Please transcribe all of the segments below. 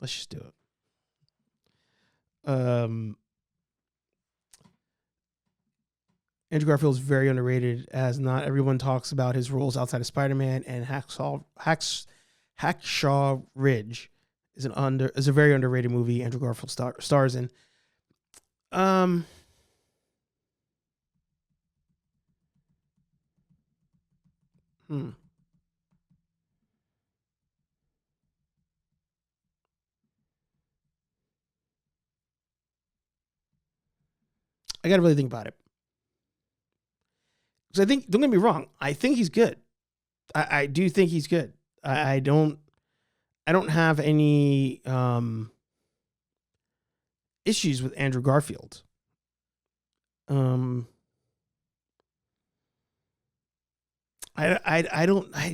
Let's just do it. Andrew Garfield is very underrated, as not everyone talks about his roles outside of Spider-Man, and Hacksaw Ridge is a very underrated movie Andrew Garfield stars in. I got to really think about it. Because I think, don't get me wrong, I think he's good. I do think he's good. I don't have any issues with Andrew Garfield. I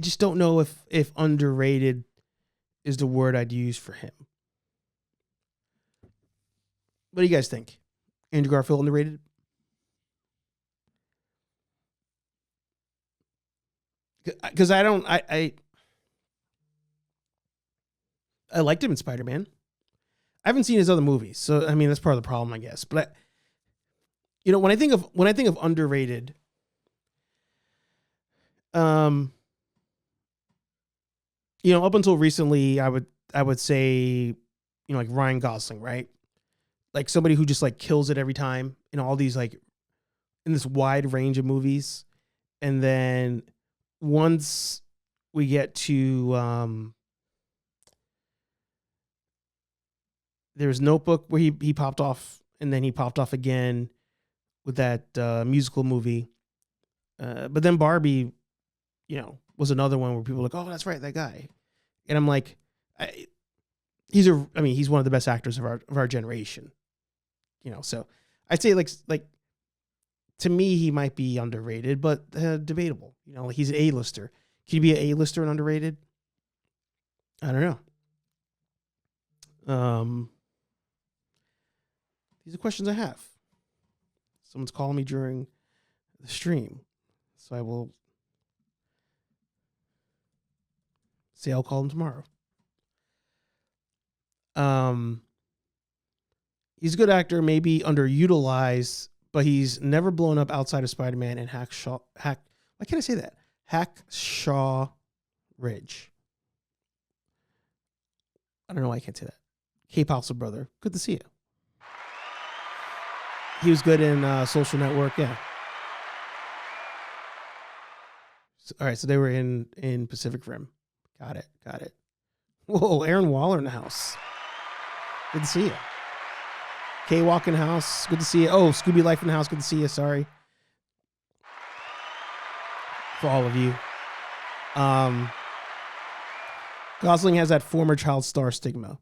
just don't know if underrated is the word I'd use for him. What do you guys think? Andrew Garfield underrated? Because I liked him in Spider-Man. I haven't seen his other movies, so I mean that's part of the problem, I guess. But when I think of underrated, up until recently, I would say, like Ryan Gosling, right? Like somebody who just like kills it every time in all these like in this wide range of movies, and then once we get to there's Notebook where he popped off, and then he popped off again with that musical movie. But then Barbie, was another one where people were like, oh, that's right, that guy. And I'm like, he's one of the best actors of our generation. So I'd say like to me, he might be underrated, but debatable. He's an A-lister. Can you be an A-lister and underrated? I don't know. These are questions I have. Someone's calling me during the stream, so I will say I'll call him tomorrow. He's a good actor, maybe underutilized, but he's never blown up outside of Spider-Man and why can't I say that? Hacksaw Ridge. I don't know why I can't say that. Cape House's brother. Good to see you. He was good in Social Network, yeah. All right, so they were in Pacific Rim. Got it. Whoa, Aaron Waller in the house. Good to see you. K-Walk in the house. Good to see you. Oh, Scooby Life in the house. Good to see you. Sorry. For all of you. Gosling has that former child star stigma.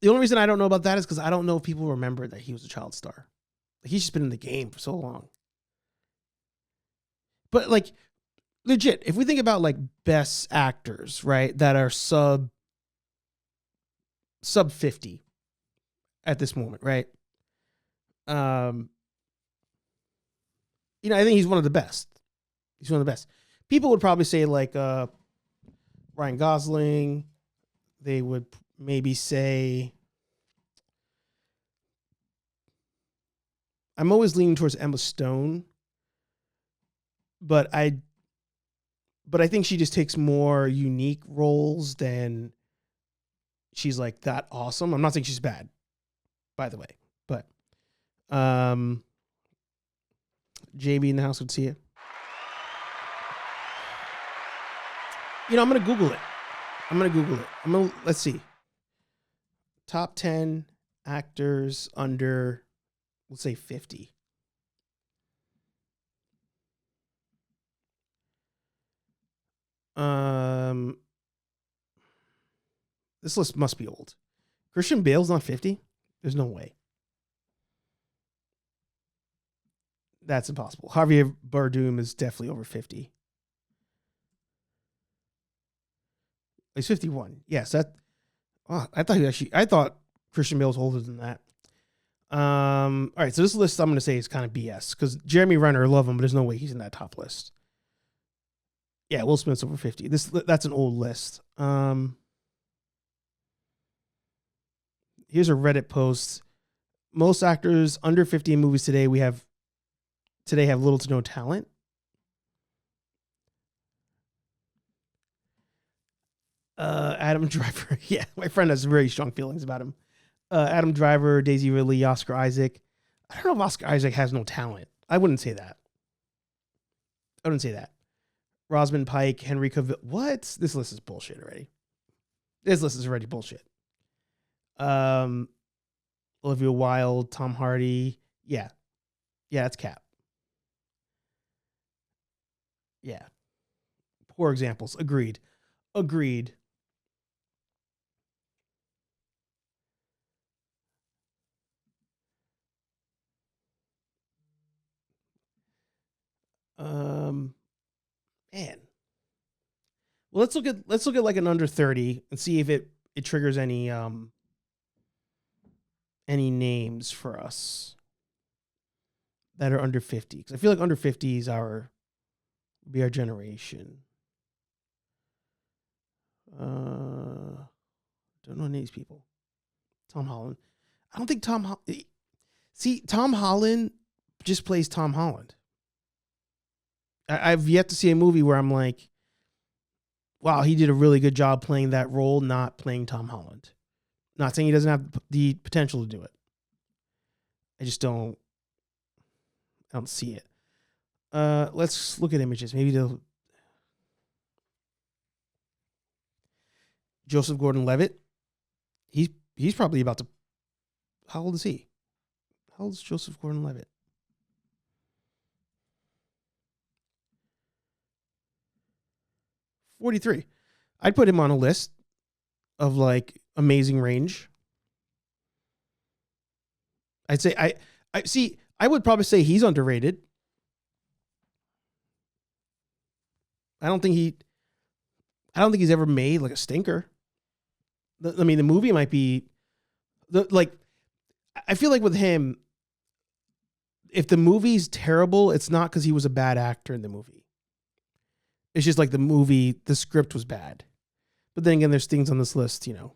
The only reason I don't know about that is because I don't know if people remember that he was a child star. He's just been in the game for so long. But like, legit, if we think about like best actors, right, that are sub 50 at this moment, right? I think he's one of the best. He's one of the best. People would probably say like Ryan Gosling. They would maybe say, I'm always leaning towards Emma Stone, but I think she just takes more unique roles than she's like that awesome. I'm not saying she's bad, by the way, but JB in the house would see it. I'm going to Google it. Let's see. Top 10 actors under, let's say 50. This list must be old. Christian Bale's not 50? There's no way. That's impossible. Javier Bardem is definitely over 50. He's 51. Yes, I thought Christian Bale was older than that. All right, so this list I'm going to say is kind of BS because Jeremy Renner, I love him, but there's no way he's in that top list. Yeah, Will Smith's over 50. That's an old list. Here's a Reddit post. Most actors under 50 in movies today have little to no talent. Adam Driver. Yeah, my friend has very strong feelings about him. Adam Driver, Daisy Ridley, Oscar Isaac. I don't know if Oscar Isaac has no talent. I wouldn't say that. Rosamund Pike, Henry Cavill. What? This list is bullshit already. Bullshit. Olivia Wilde, Tom Hardy. Yeah, that's cap. Yeah. Poor examples. Agreed. Man. Well, let's look at like an under 30 and see if it triggers any names for us that are under 50. Because I feel like under 50 is our generation. Don't know any of these people. Tom Holland. I don't think Tom Holland just plays Tom Holland. I've yet to see a movie where I'm like, wow, he did a really good job playing that role, not playing Tom Holland. Not saying he doesn't have the potential to do it. I just don't see it. Let's look at images. Maybe they'll. Joseph Gordon-Levitt. He's probably about to. How old is he? How old is Joseph Gordon-Levitt? $43. I'd put him on a list of like amazing range. I'd say I would probably say he's underrated. I don't think he's ever made like a stinker. I mean, the movie might be I feel like with him, if the movie's terrible, it's not because he was a bad actor in the movie. It's just like the script was bad. But then again, there's things on this list, you know.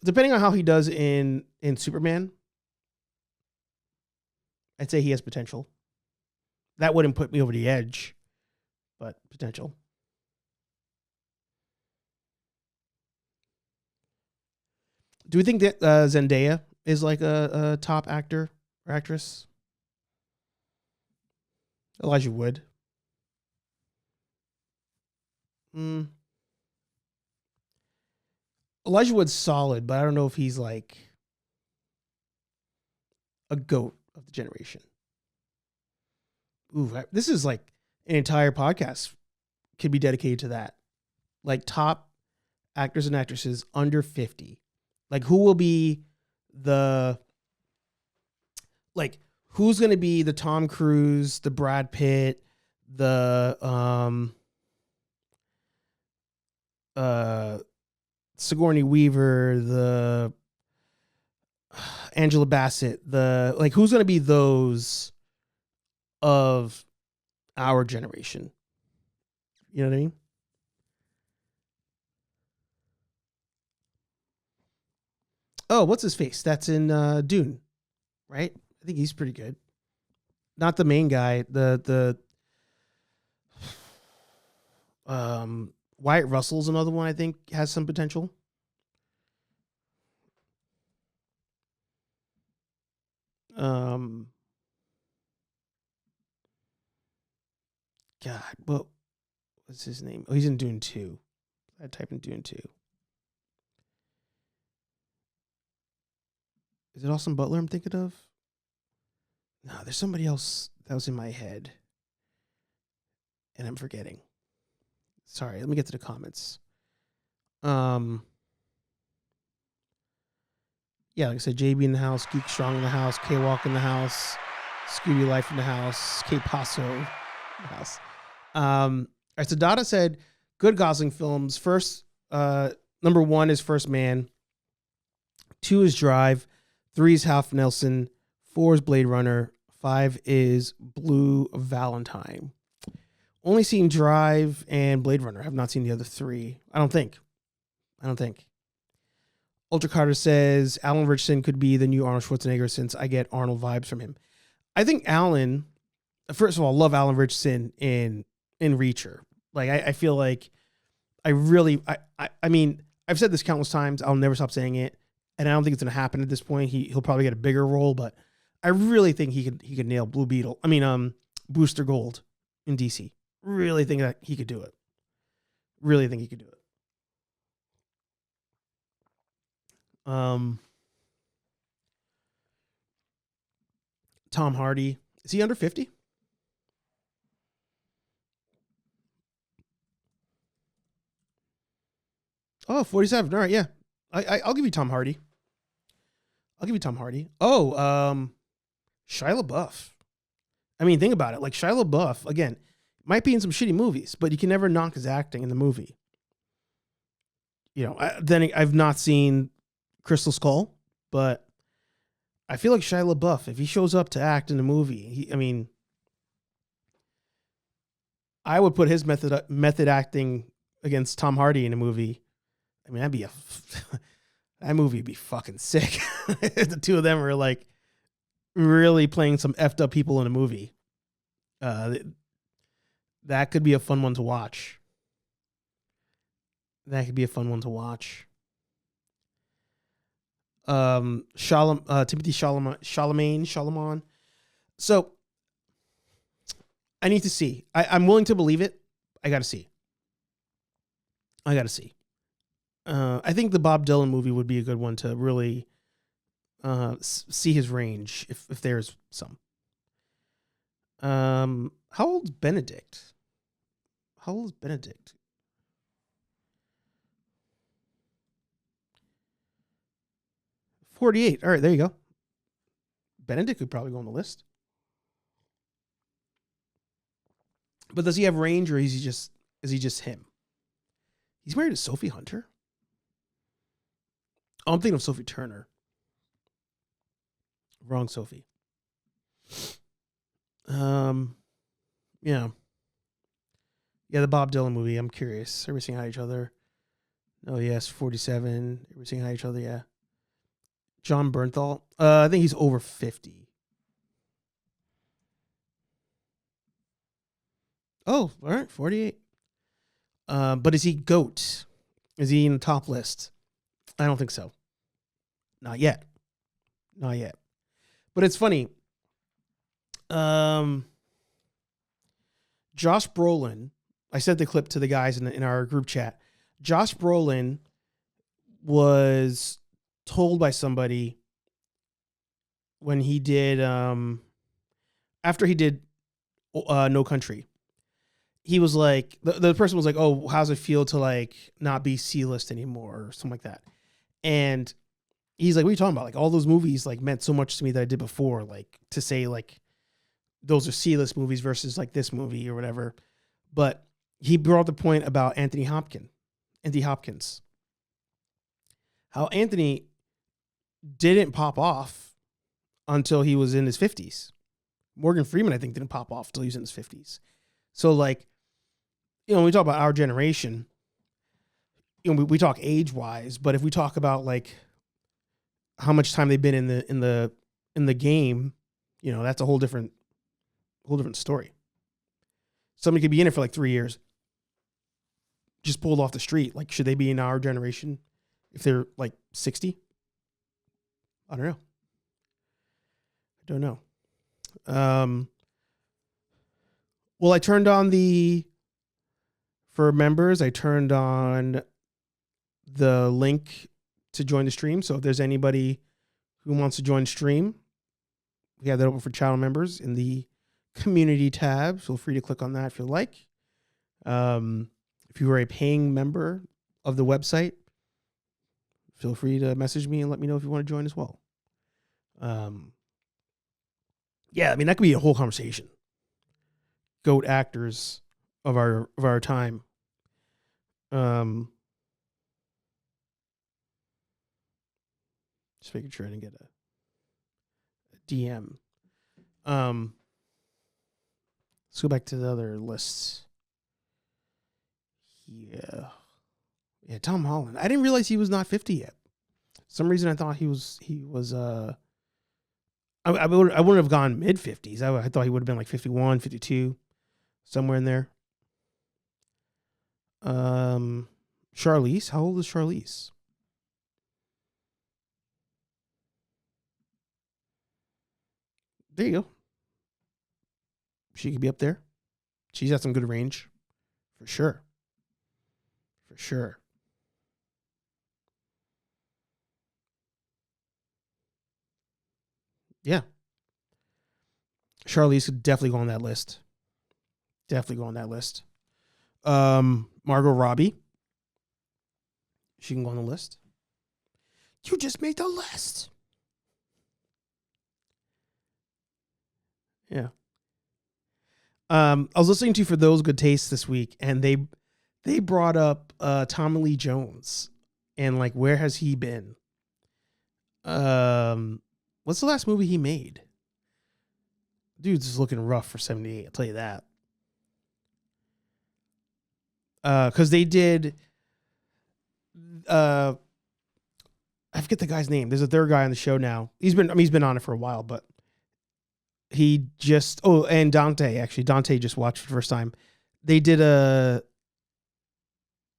Depending on how he does in Superman, I'd say he has potential. That wouldn't put me over the edge, but potential. Do we think that Zendaya is like a top actor or actress? Elijah Wood. Elijah Wood's solid, but I don't know if he's like a GOAT of the generation. Ooh, this is like an entire podcast could be dedicated to that. Like top actors and actresses under 50. Like who will be who's going to be the Tom Cruise, the Brad Pitt, the Sigourney Weaver, the Angela Bassett, who's going to be those of our generation? You know what I mean? Oh, what's his face? That's in Dune, right? I think he's pretty good. Not the main guy. The Wyatt Russell's another one I think has some potential. God, what's his name? Oh, he's in Dune 2. I type in Dune 2. Is it Austin Butler I'm thinking of? No, there's somebody else that was in my head. And I'm forgetting. Sorry, let me get to the comments. Yeah, like I said, JB in the house, Geek Strong in the house, K-Walk in the house, Scooby Life in the house, K Paso in the house. All right, so Dada said good Gosling films. Number 1 is First Man. 2 is Drive. 3 is Half Nelson. 4 is Blade Runner. 5 is Blue Valentine. Only seen Drive and Blade Runner. I have not seen the other 3. I don't think. Ultra Carter says Alan Richardson could be the new Arnold Schwarzenegger since I get Arnold vibes from him. I think Alan, first of all, love Alan Richardson in Reacher. Like I feel like I mean, I've said this countless times. I'll never stop saying it, and I don't think it's gonna happen at this point. He'll probably get a bigger role, but I really think he could nail Blue Beetle. I mean, Booster Gold in DC. Really think that he could do it. Really think he could do it. Tom Hardy. Is he under 50? Oh, 47. All right, yeah. I'll give you Tom Hardy. Oh, Shia LaBeouf. I mean, think about it. Like Shia LaBeouf, again, might be in some shitty movies, but you can never knock his acting in the movie. You know, I've not seen Crystal Skull, but I feel like Shia LaBeouf, if he shows up to act in a movie, I would put his method acting against Tom Hardy in a movie. I mean, that movie would be fucking sick. The two of them are like really playing some effed up people in a movie. That could be a fun one to watch. Timothy Chalamet. So I need to see. I'm willing to believe it. I got to see. I think the Bob Dylan movie would be a good one to really see his range, if there's some. How old's Benedict? 48. All right, there you go. Benedict could probably go on the list. But does he have range, or is he just him? He's married to Sophie Hunter. Oh, I'm thinking of Sophie Turner. Wrong Sophie. Yeah. Yeah, the Bob Dylan movie. I'm curious. Everybody saying hi to each other. Oh, yes, 47. Everybody saying hi to each other, yeah. John Bernthal. I think he's over 50. Oh, all right, 48. But is he GOAT? Is he in the top list? I don't think so. Not yet. But it's funny. Josh Brolin, I sent the clip to the guys in our group chat. Josh Brolin was told by somebody when he did, after he did No Country, he was like, the person was like, oh, how's it feel to like not be C-list anymore or something like that. And he's like, what are you talking about? Like all those movies like meant so much to me that I did before, like to say like those are C-list movies versus like this movie or whatever. But he brought up the point about Anthony Hopkins. How Anthony didn't pop off until he was in his 50s. Morgan Freeman, I think, didn't pop off until he was in his 50s. So like, you know, when we talk about our generation, you know, we talk age-wise, but if we talk about like how much time they've been in the game, you know, that's a whole different story. Somebody could be in it for like 3 years, just pulled off the street. Like, should they be in our generation if they're like 60? I don't know. Well, I turned on for members, I turned on the link to join the stream. So if there's anybody who wants to join stream, we have that open for channel members in the community tab. Feel free to click on that if you like. If you are a paying member of the website, feel free to message me and let me know if you want to join as well. Yeah, I mean, that could be a whole conversation. GOAT actors of our time. Just making sure I didn't get a DM. Let's go back to the other lists. Yeah. Yeah, Tom Holland. I didn't realize he was not 50 yet. For some reason I thought he was I wouldn't have gone mid 50s. I thought he would have been like 51, 52, somewhere in there. Charlize, how old is Charlize? There you go. She could be up there. She's got some good range. For sure. For sure. Yeah. Charlize could definitely go on that list. Definitely go on that list. Margot Robbie. She can go on the list. You just made the list. Yeah. I was listening to For Those Good Tastes this week, and they brought up Tommy Lee Jones and like where has he been? What's the last movie he made? Dude's just looking rough for 78, I'll tell you that. Because they did I forget the guy's name. There's a third guy on the show now. He's been on it for a while, but he just and Dante just watched for the first time. They did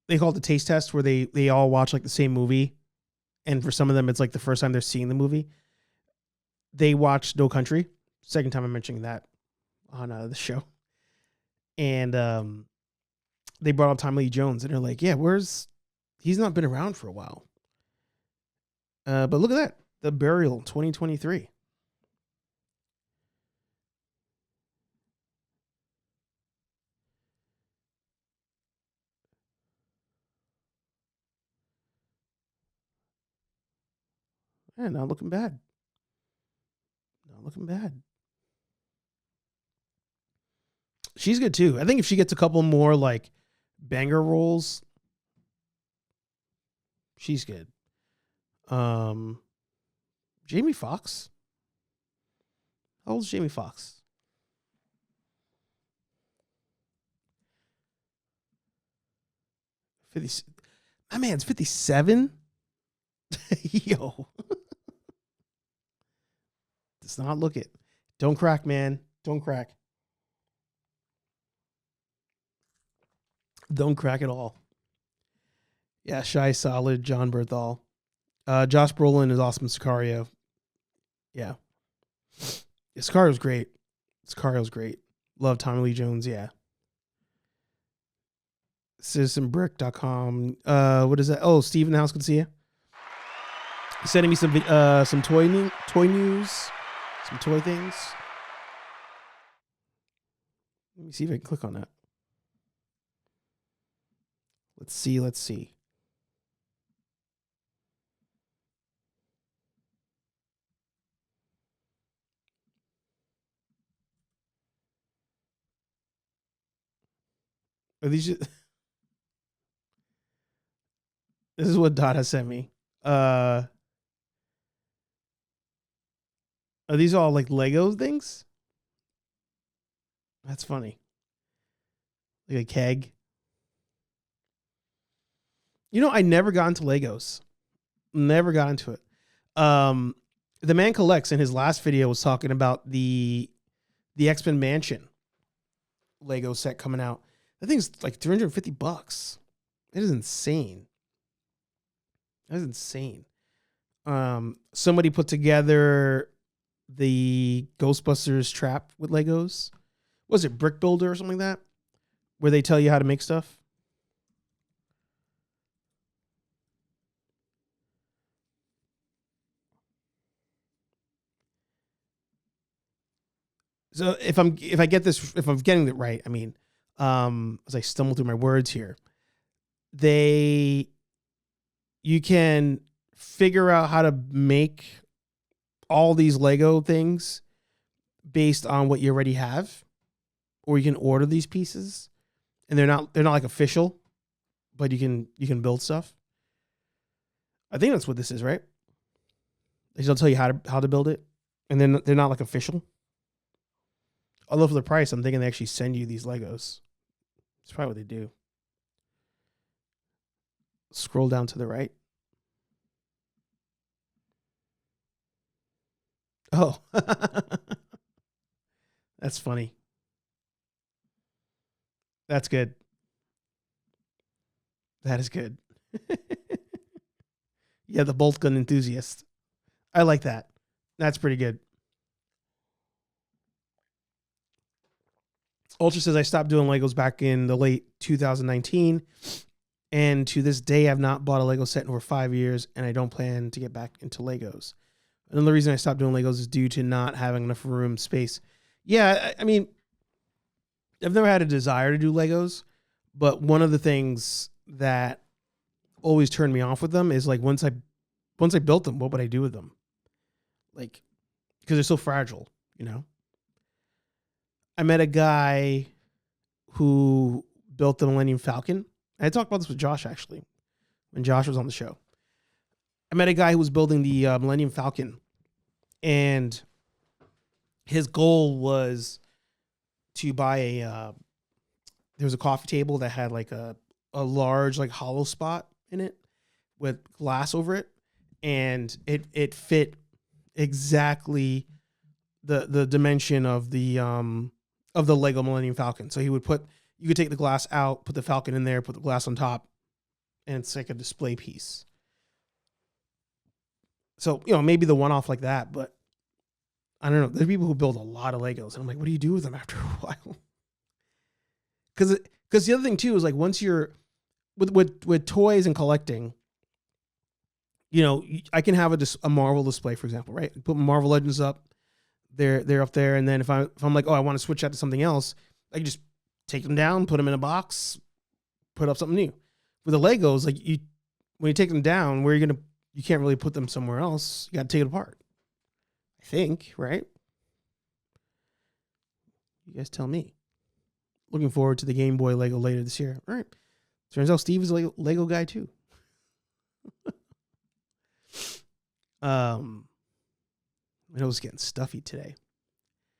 they call it the taste test where they all watch like the same movie, and for some of them it's like the first time they're seeing the movie. They watched No Country. Second time I'm mentioning that on the show. And they brought up Tommy Lee Jones, and they're like, yeah, he's not been around for a while. But look at that. The Burial 2023. Yeah, not looking bad. Not looking bad. She's good too. I think if she gets a couple more like banger roles, she's good. Jamie Foxx. How old is Jamie Foxx? 50. My man's 57. Yo. Does not look it. Don't crack, man. Don't crack. Don't crack at all. Yeah, Shy Solid, John Berthal. Josh Brolin is awesome. Sicario. Yeah. Sicario's great. Sicario's great. Love Tommy Lee Jones. Yeah. CitizenBrick.com. What is that? Oh, Steve in the house can see you. He's sending me some toy news, some toy things. Let me see if I can click on that. Let's see. Are these just... This is what Dada sent me. Are these all like Lego things? That's funny. Like a keg. You know, I never got into Legos. Never got into it. The Man Collects in his last video was talking about the X-Men Mansion Lego set coming out. That thing's like $350. It is insane. That is insane. Somebody put together the Ghostbusters trap with Legos. Was it Brick Builder or something like that? Where they tell you how to make stuff? So if I'm getting it right, I mean, as I stumble through my words here, you can figure out how to make all these Lego things based on what you already have, or you can order these pieces, and they're not like official, but you can build stuff. I think that's what this is, right? They'll tell you how to build it, and then they're not like official. Although for the price, I'm thinking they actually send you these Legos. That's probably what they do. Scroll down to the right. Oh, that's funny. That's good. That is good. Yeah, the bolt gun enthusiast. I like that. That's pretty good. Ultra says I stopped doing Legos back in the late 2019, and to this day I've not bought a Lego set in over 5 years, and I don't plan to get back into Legos. Another reason I stopped doing Legos is due to not having enough room space. Yeah, I mean, I've never had a desire to do Legos, but one of the things that always turned me off with them is like once I built them, what would I do with them? Like, because they're so fragile, you know? I met a guy who built the Millennium Falcon. I talked about this with Josh, actually, when Josh was on the show. I met a guy who was building the Millennium Falcon, and his goal was to buy there was a coffee table that had like a large like hollow spot in it with glass over it, and it fit exactly the dimension of the Lego Millennium Falcon. So you could take the glass out, put the Falcon in there, put the glass on top, and it's like a display piece. So, maybe the one-off like that, but I don't know. There's people who build a lot of Legos, and I'm like, what do you do with them after a while? Because the other thing too is like once you're with toys and collecting, I can have a Marvel display, for example, right? Put Marvel Legends up, they're up there, and then if I'm like, oh, I want to switch out to something else, I can just take them down, put them in a box, put up something new. With the Legos, like when you take them down, you can't really put them somewhere else. You got to take it apart. I think, right? You guys tell me. Looking forward to the Game Boy Lego later this year. All right. Turns out Steve is a Lego guy too. My nose is getting stuffy today.